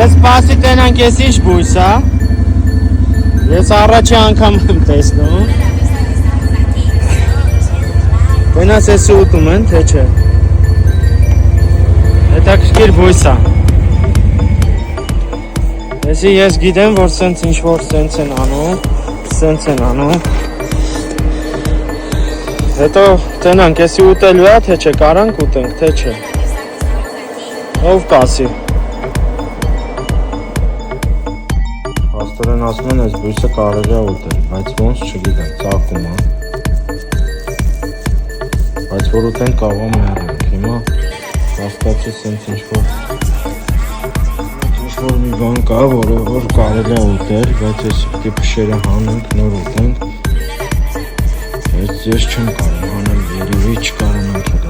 Ես սպասի տենանք ես ինչ բույս, հա? Ես առաջի անգամ եմ տեսնում։ Տենաս եսի ուտում են, թե չէ։ Հետաքրքիր բույս է։ Ես գիտեմ, որ սենց ինչ-որ սենց են անում։ Հետո տենանք եսի ուտելու է, թե չէ, կարանք ուտենք, թե չէ։ Ով կասի։ Աստորեն ասում են, այս բույսը կարելի է ուտել, բայց ոնց չգիտեմ, ծաղկում է։ Բայց որ ուտենք կարող մեռնենք, հիմա հաստատի սենց ինչ-որ մի բան կա, որ կարելի է ուտել, բայց ես պիտի փշերը հանենք, նոր ուտենք։ Ես չեմ կարող հանել, երևի չկարանանք